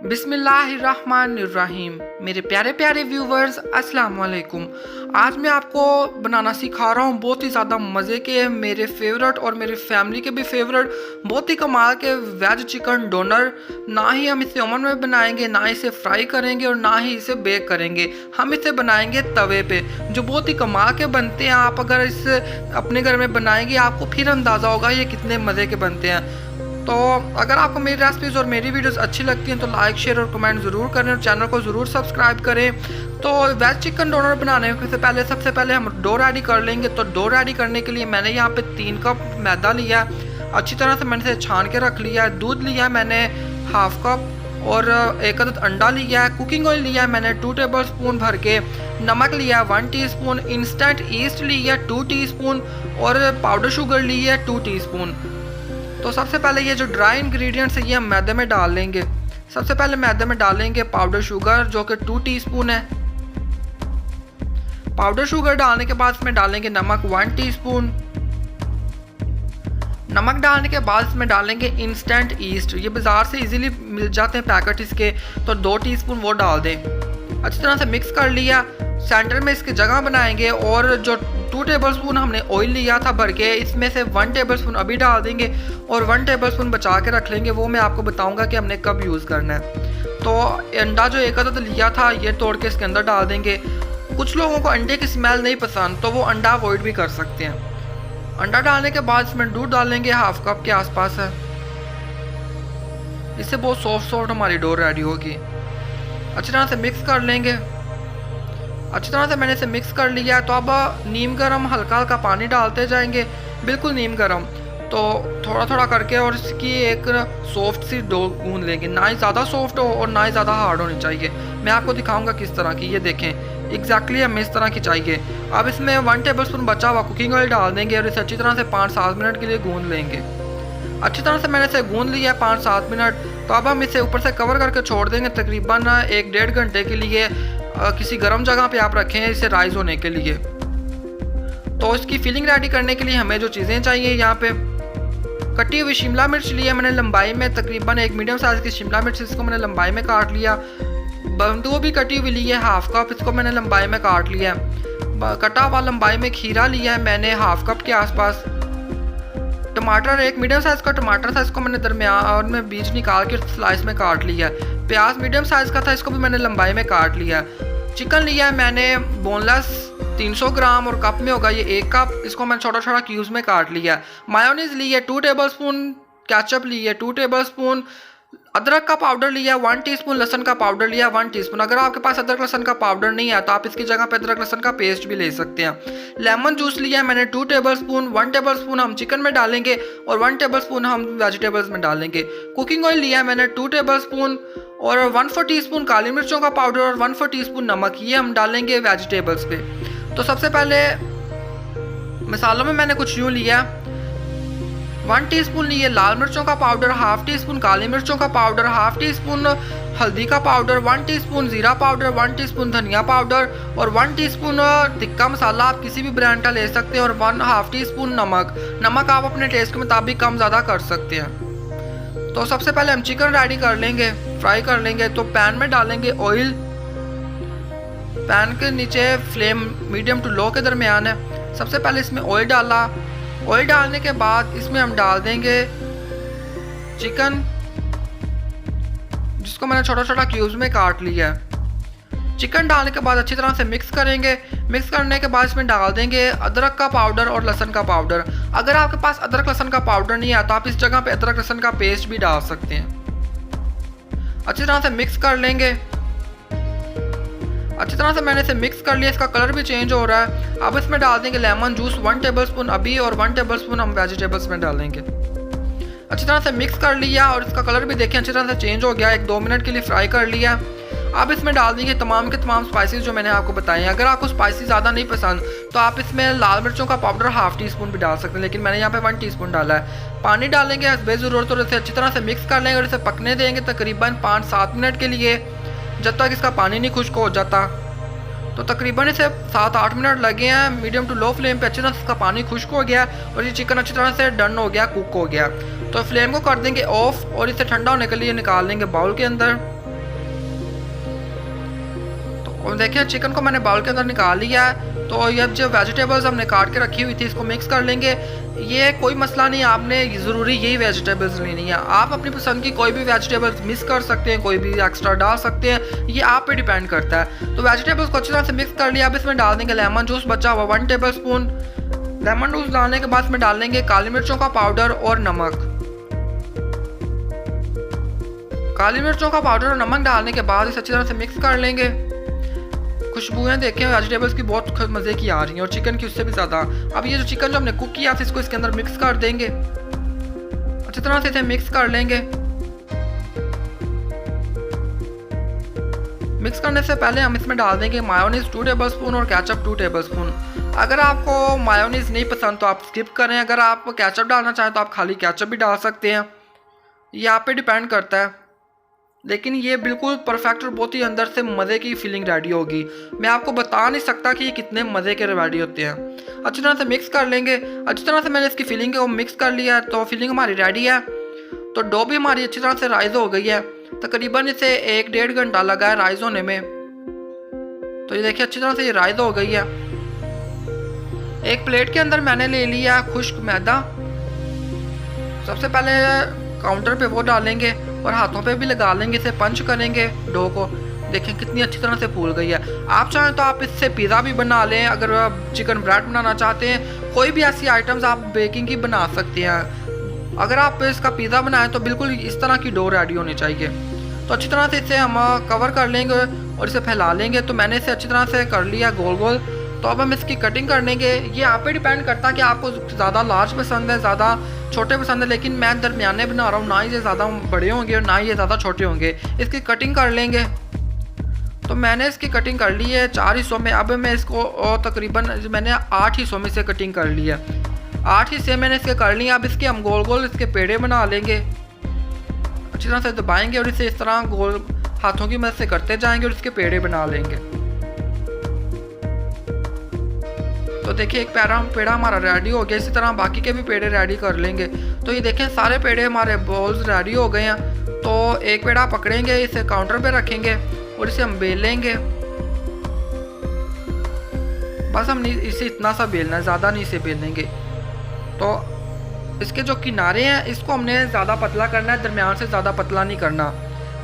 बिस्मिल्लाहिर्रहमानिर्रहीम। मेरे प्यारे प्यारे व्यूवर्स, अस्सलाम वालेकुम। आज मैं आपको बनाना सिखा रहा हूँ बहुत ही ज़्यादा मज़े के, मेरे फेवरेट और मेरी फैमिली के भी फेवरेट, बहुत ही कमाल के वेज चिकन डोनर। ना ही हम इसे ओवन में बनाएंगे, ना इसे फ्राई करेंगे और ना ही इसे बेक करेंगे। हम इसे बनाएंगे तवे पे, जो बहुत ही कमाल के बनते हैं। आप अगर इसे अपने घर में बनाएंगे आपको फिर अंदाज़ा होगा ये कितने मज़े के बनते हैं। तो अगर आपको मेरी रेसिपीज़ और मेरी वीडियोस अच्छी लगती हैं तो लाइक शेयर और कमेंट ज़रूर करें और चैनल को ज़रूर सब्सक्राइब करें। तो वेज चिकन डोनर बनाने से पहले सबसे पहले हम डो रेडी कर लेंगे। तो डो रेडी करने के लिए मैंने यहाँ पे 3 कप मैदा लिया, अच्छी तरह से मैंने इसे छान के रख लिया है। दूध लिया मैंने ½ कप और 1 अदद अंडा लिया है। कुकिंग ऑयल लिया है मैंने 2 टेबल स्पून भर के। नमक लिया 1 टीस्पून। इंस्टेंट ईस्ट लिया 2 टीस्पून और पाउडर शुगर ली है 2 टीस्पून। तो सबसे पहले ये जो ड्राई इंग्रेडिएंट्स है ये हम मैदे में डाल लेंगे। सबसे पहले मैदे में डालेंगे पाउडर शुगर जो कि 2 टीस्पून है। पाउडर शुगर डालने के बाद इसमें डालेंगे नमक 1 टीस्पून। नमक डालने के बाद इसमें डालेंगे इंस्टेंट ईस्ट, ये बाज़ार से इजीली मिल जाते हैं पैकेट इसके, तो 2 टीस्पून वो डाल दें। अच्छी तरह से मिक्स कर लिया। सेंटर में इसकी जगह बनाएंगे और जो 2 टेबल स्पून हमने ऑयल लिया था भर के, इसमें से 1 टेबल स्पून अभी डाल देंगे और 1 टेबल स्पून बचा के रख लेंगे। वो मैं आपको बताऊंगा कि हमने कब यूज़ करना है। तो अंडा जो 1 अदद लिया था ये तोड़ के इसके अंदर डाल देंगे। कुछ लोगों को अंडे की स्मेल नहीं पसंद तो वो अंडा अवॉइड भी कर सकते हैं। अंडा डालने के बाद इसमें दूध डालेंगे ½ कप के आसपास है। इससे बहुत सॉफ्ट हमारी डो रेडी होगी। अच्छी तरह से मिक्स कर लेंगे। अच्छी तरह से मैंने इसे मिक्स कर लिया है। तो अब नीम गर्म हल्का हल्का पानी डालते जाएंगे, बिल्कुल नीम गर्म, तो थोड़ा थोड़ा करके, और इसकी एक सॉफ्ट सी डो गूंद लेंगे। ना ही ज़्यादा सॉफ्ट हो और ना ही ज़्यादा हार्ड होनी चाहिए। मैं आपको दिखाऊंगा किस तरह की, ये देखें एग्जैक्टली हमें इस तरह की चाहिए। अब इसमें 1 टेबल स्पून बचा हुआ कुकिंग ऑयल डाल देंगे और इसे अच्छी तरह से 5-7 मिनट के लिए गूंद लेंगे। अच्छी तरह से मैंने इसे गूंद लिया 5-7 मिनट। तो अब हम इसे ऊपर से कवर करके छोड़ देंगे तकरीबन 1-1.5 घंटे के लिए। किसी गर्म जगह पे आप रखें इसे राइज होने के लिए। तो इसकी फिलिंग रेडी करने के लिए हमें जो चीज़ें चाहिए, यहाँ पे कटी हुई शिमला मिर्च ली है मैंने लंबाई में, तकरीबन एक मीडियम साइज़ की शिमला मिर्च, इसको मैंने लंबाई में काट लिया। बंदू भी कटी हुई ली है ½ कप, इसको मैंने लंबाई में काट लिया। कटा हुआ लंबाई में खीरा लिया है मैंने ½ कप के आसपास। टमाटर, एक मीडियम साइज़ का टमाटर था, इसको मैंने दरमियान में बीज निकाल के स्लाइस में काट लिया। प्याज मीडियम साइज़ का था, इसको भी मैंने लंबाई में काट लिया। चिकन लिया है मैंने बोनलेस 300 ग्राम और कप में होगा ये 1 कप, इसको मैंने छोटा छोटा क्यूब्स में काट लिया। मायोनीज़ ली है 2 टेबल स्पून। केचप ली है 2 टेबल स्पून। अदरक का पाउडर लिया 1 टीस्पून। लहसुन का पाउडर लिया 1 टीस्पून। अगर आपके पास अदरक लहसुन का पाउडर नहीं है तो आप इसकी जगह पे अदरक लहसुन का पेस्ट भी ले सकते हैं। लेमन जूस लिया है मैंने 2 टेबल स्पून। 1 टेबल स्पून हम चिकन में डालेंगे और 1 टेबल स्पून हम वेजिटेबल्स में डालेंगे। कुकिंग ऑयल लिया है मैंने 2 टेबल स्पून और 1/4 टीस्पून काली मिर्चों का पाउडर और 1/4 टीस्पून नमक, ये हम डालेंगे वेजिटेबल्स पे। तो सबसे पहले मसालों में मैंने कुछ यूँ लिया, 1 टीस्पून लिए लाल मिर्चों का पाउडर, ½ टीस्पून काली मिर्चों का पाउडर, ½ टीस्पून हल्दी का पाउडर, 1 टीस्पून जीरा पाउडर, 1 टीस्पून धनिया पाउडर और 1 टीस्पून टिक्का मसाला, आप किसी भी ब्रांड का ले सकते हैं, और 1/2 टीस्पून नमक। नमक आप अपने टेस्ट के मुताबिक कम ज़्यादा कर सकते हैं। तो सबसे पहले हम चिकन रेडी कर लेंगे, फ्राई कर लेंगे। तो पैन में डालेंगे ऑयल। पैन के नीचे फ्लेम मीडियम टू लो के दरमियान है। सबसे पहले इसमें ऑयल डाला। ऑयल डालने के बाद इसमें हम डाल देंगे चिकन, जिसको मैंने छोटा छोटा क्यूब्स में काट लिया है। चिकन डालने के बाद अच्छी तरह से मिक्स करेंगे। मिक्स करने के बाद इसमें डाल देंगे अदरक का पाउडर और लहसुन का पाउडर। अगर आपके पास अदरक लहसुन का पाउडर नहीं है तो आप इस जगह पे अदरक लहसुन का पेस्ट भी डाल सकते हैं। अच्छी तरह से मिक्स कर लेंगे। अच्छी तरह से मैंने इसे मिक्स कर लिया, इसका कलर भी चेंज हो रहा है। अब इसमें डाल देंगे लेमन जूस 1 टेबल स्पून अभी और 1 टेबल स्पून हम वेजिटेबल्स में डालेंगे। अच्छी तरह से मिक्स कर लिया और इसका कलर भी देखें अच्छी तरह से चेंज हो गया। 1-2 मिनट के लिए फ्राई कर लिया। अब इसमें डाल देंगे तमाम के तमाम स्पाइसेस जो मैंने आपको बताए हैं। अगर आपको स्पाइसी ज़्यादा नहीं पसंद तो आप इसमें लाल मिर्चों का पाउडर ½ टीस्पून भी डाल सकते हैं, लेकिन मैंने यहाँ पे 1 टीस्पून डाला है। पानी डालेंगे हस्बे ज़रूरत और इसे अच्छी तरह से मिक्स कर लेंगे और इसे पकने देंगे तकरीबन 5-7 मिनट के लिए, जब तक इसका पानी नहीं खुश्क हो जाता। तो तकरीबन इसे 7-8 मिनट लगे हैं मीडियम टू लो फ्लेम पे। अच्छी तरह से इसका पानी खुश्क हो गया और ये चिकन अच्छी तरह से डन हो गया, कुक हो गया। तो फ्लेम को कर देंगे ऑफ और इसे ठंडा होने के लिए निकाल लेंगे बाउल के अंदर। और देखिए चिकन को मैंने बाउल के अंदर निकाल लिया है। तो ये जो वेजिटेबल्स हमने काट के रखी हुई थी इसको मिक्स कर लेंगे। ये कोई मसला नहीं, आपने ज़रूरी यही वेजिटेबल्स लेनी है। आप अपनी पसंद की कोई भी वेजिटेबल्स मिक्स कर सकते हैं, कोई भी एक्स्ट्रा डाल सकते हैं, ये आप पे डिपेंड करता है। तो वेजिटेबल्स को अच्छी तरह से मिक्स कर लिया। अब इसमें डाल देंगे लेमन जूस बचा हुआ 1 टेबल स्पून। लेमन जूस डालने के बाद इसमें डाल देंगे काली मिर्चों का पाउडर और नमक। काली मिर्चों का पाउडर और नमक डालने के बाद इसे अच्छी तरह से मिक्स कर लेंगे। खुशबुएं देखें वेजिटेबल्स की बहुत मज़े की आ रही हैं और चिकन की उससे भी ज़्यादा। अब ये जो चिकन जो हमने कुक किया था इसको इसके अंदर मिक्स कर देंगे, अच्छी तरह से इसे मिक्स कर लेंगे। मिक्स करने से पहले हम इसमें डाल देंगे मायोनीज 2 टेबल स्पून और केचप 2 टेबल स्पून। अगर आपको मायोनीज नहीं पसंद तो आप स्किप करें, अगर आप केचप डालना चाहें तो आप खाली केचप भी डाल सकते हैं, ये आप पे डिपेंड करता है। लेकिन ये बिल्कुल परफेक्ट और बहुत ही अंदर से मज़े की फीलिंग रेडी होगी। मैं आपको बता नहीं सकता कि ये कितने मज़े के रेडी होते हैं। अच्छी तरह से मिक्स कर लेंगे। अच्छी तरह से मैंने इसकी फीलिंग को मिक्स कर लिया है, तो फीलिंग हमारी रेडी है। तो डो भी हमारी अच्छी तरह से राइज हो गई है। तकरीबन इसे 1-1.5 घंटा लगा है राइज होने में। तो ये देखिए अच्छी तरह से ये राइज हो गई है। एक प्लेट के अंदर मैंने ले लिया खुश्क मैदा। सबसे पहले काउंटर पे वो डालेंगे और हाथों पे भी लगा लेंगे, इसे पंच करेंगे डो को। देखें कितनी अच्छी तरह से फूल गई है। आप चाहें तो आप इससे पिज़्ज़ा भी बना लें। अगर आप चिकन ब्रेड बनाना चाहते हैं, कोई भी ऐसी आइटम्स आप बेकिंग की बना सकते हैं। अगर आप इसका पिज़्ज़ा बनाएं तो बिल्कुल इस तरह की डो रेडी होनी चाहिए। तो अच्छी तरह से इसे हम कवर कर लेंगे और इसे फैला लेंगे। तो मैंने इसे अच्छी तरह से कर लिया गोल गोल। तो अब हम इसकी कटिंग कर लेंगे। ये आप पे डिपेंड करता है कि आपको ज़्यादा लार्ज पसंद है, ज़्यादा छोटे पसंद है, लेकिन मैं दरमियाने बना रहा हूँ, ना ही ये ज़्यादा बड़े होंगे और ना ही ये ज़्यादा छोटे होंगे। इसकी कटिंग कर लेंगे। तो मैंने इसकी कटिंग कर ली है 4 हिस्सों में। अब मैं इसको तकरीबन मैंने 8 हिस्सों में से कटिंग कर लिया। 8 हिस्से मैंने इसके कर लिए। अब इसके हम गोल गोल इसके पेड़े बना लेंगे। अच्छी तरह से दबाएंगे और इसे इस तरह गोल हाथों की मदद से करते जाएंगे और इसके पेड़े बना लेंगे। तो देखिए एक पेड़ा हमारा रेडी हो गया। इसी तरह बाकी के भी पेड़े रेडी कर लेंगे। तो ये देखें सारे पेड़े हमारे बॉल्स रेडी हो गए हैं। तो एक पेड़ा पकड़ेंगे, इसे काउंटर पे रखेंगे और इसे हम बेल लेंगे। बस हम इसे इतना सा बेलना है, ज़्यादा नहीं इसे बेलेंगे। तो इसके जो किनारे हैं इसको हमने ज़्यादा पतला करना है, दरमियान से ज़्यादा पतला नहीं करना।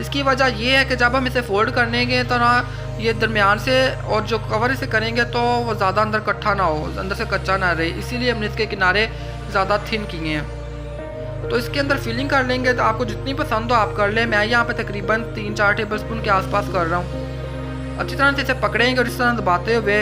इसकी वजह ये है कि जब हम इसे फोल्ड करनेंगे तो ना ये दरमियान से और जो कवर इसे करेंगे तो वो ज़्यादा अंदर इकट्ठा ना हो, अंदर से कच्चा ना रहे, इसीलिए हमने इसके किनारे ज़्यादा थिन किए हैं। तो इसके अंदर फिलिंग कर लेंगे। तो आपको जितनी पसंद हो आप कर लें। मैं यहाँ पे तकरीबन 3-4 टेबल स्पून के आसपास कर रहा हूँ। अच्छी तरह से इसे पकड़ेंगे और इस तरह दबाते हुए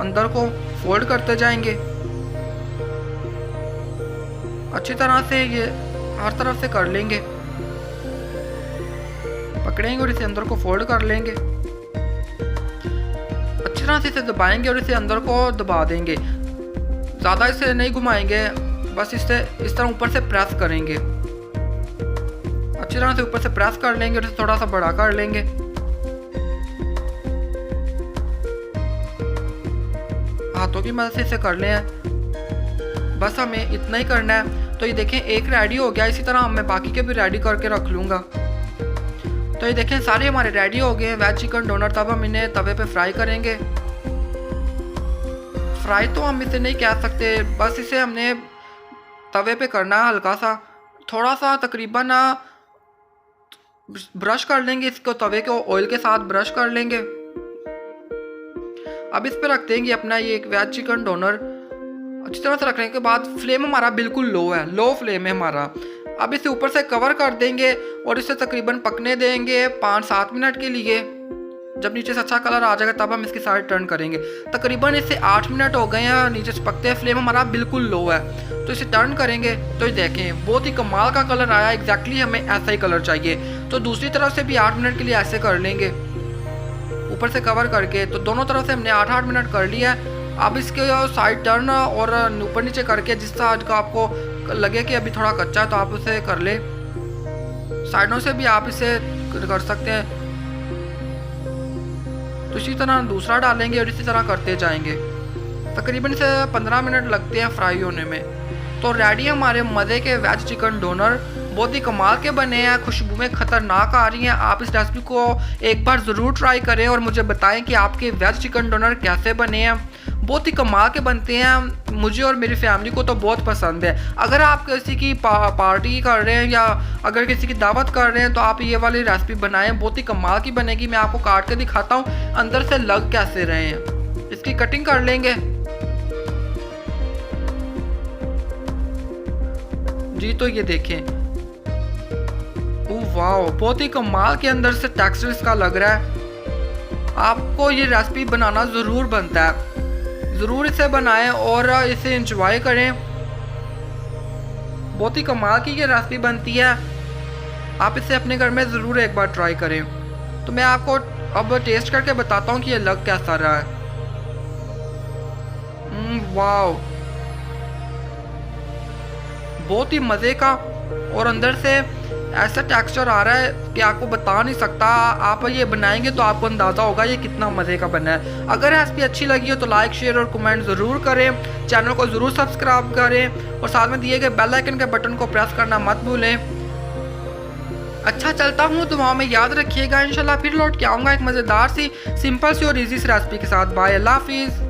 अंदर को फोल्ड करते जाएंगे। अच्छी तरह से ये हर तरफ से कर लेंगे, पकड़ेंगे और इसे अंदर को फोल्ड कर लेंगे। अच्छी तरह से इसे दबाएंगे और इसे अंदर को दबा देंगे। ज़्यादा इसे नहीं घुमाएंगे, बस इसे इस तरह ऊपर से प्रेस करेंगे। अच्छी तरह से ऊपर से प्रेस कर लेंगे और इसे थोड़ा सा बड़ा कर लेंगे। हाथों की मदद से इसे कर लें। बस हमें इतना ही करना है। तो ये देखें एक रेडी हो गया। इसी तरह मैं बाकी के भी रेडी करके रख लूँगा। तो ये देखें सारे हमारे रेडी हो गए हैं वेज चिकन डोनर। तब हम इन्हें तवे पे फ्राई करेंगे। फ्राई तो हम इसे नहीं कह सकते, बस इसे हमने तवे पे करना है हल्का सा, थोड़ा सा तकरीबन ब्रश कर लेंगे इसको, तवे को ऑयल के साथ ब्रश कर लेंगे। अब इस पे रख देंगे अपना ये एक वेज चिकन डोनर। अच्छी तरह से रखने के बाद फ्लेम हमारा बिल्कुल लो है, लो फ्लेम है हमारा। अब इसे ऊपर से कवर कर देंगे और इसे तकरीबन पकने देंगे 5-7 मिनट के लिए। जब नीचे से अच्छा कलर आ जाएगा तब हम इसकी साइड टर्न करेंगे। तकरीबन इसे 8 मिनट हो गए हैं नीचे से पकते हैं। फ्लेम हमारा बिल्कुल लो है। तो इसे टर्न करेंगे तो ये देखें बहुत ही कमाल का कलर आया। एग्जैक्टली हमें ऐसा ही कलर चाहिए। तो दूसरी तरफ से भी 8 मिनट के लिए ऐसे कर लेंगे ऊपर से कवर करके। तो दोनों तरफ से हमने 8-8 मिनट कर लिया है। अब इसके साइड टर्न और ऊपर नीचे करके जिस तरह का आपको लगे कि अभी थोड़ा कच्चा है तो आप उसे कर ले। साइडों से भी आप इसे कर सकते हैं। तो इसी तरह दूसरा डालेंगे और इसी तरह करते जाएंगे। तकरीबन इसे 15 मिनट लगते हैं फ्राई होने में। तो रेडी हमारे मज़े के वेज चिकन डोनर। बहुत ही कमाल के बने हैं, खुशबू में ख़तरनाक आ रही हैं। आप इस रेसिपी को एक बार ज़रूर ट्राई करें और मुझे बताएं कि आपके वेज चिकन डोनर कैसे बने हैं। बहुत ही कमाल के बनते हैं, मुझे और मेरी फैमिली को तो बहुत पसंद है। अगर आप किसी की पार्टी कर रहे हैं या अगर किसी की दावत कर रहे हैं तो आप ये वाली रेसिपी बनाएं, बहुत ही कमाल की बनेगी। मैं आपको काट के दिखाता हूँ अंदर से लग कैसे रहे हैं। इसकी कटिंग कर लेंगे जी। तो ये देखें, ओह वाह, बहुत ही कमाल के अंदर से टेक्सचर इसका लग रहा है। आपको ये रेसिपी बनाना ज़रूर बनता है, ज़रूर इसे बनाएं और इसे एंजॉय करें। बहुत ही कमाल की ये रेसिपी बनती है, आप इसे अपने घर में ज़रूर एक बार ट्राई करें। तो मैं आपको अब टेस्ट करके बताता हूँ कि ये लग कैसा रहा है। वाह, बहुत ही मज़े का और अंदर से ऐसा टेक्सचर आ रहा है कि आपको बता नहीं सकता। आप ये बनाएंगे तो आपको अंदाज़ा होगा ये कितना मज़े का बना है। अगर रेसिपी अच्छी लगी हो तो लाइक शेयर और कमेंट ज़रूर करें, चैनल को ज़रूर सब्सक्राइब करें और साथ में दिए गए बेल आइकन के बटन को प्रेस करना मत भूलें। अच्छा, चलता हूँ, दुआओं में याद रखिएगा। इंशाल्लाह फिर लौट के आऊँगा एक मज़ेदार सी, सिंपल सी और ईजी सी रेसिपी के साथ। बाय, अल्लाह हाफिज़।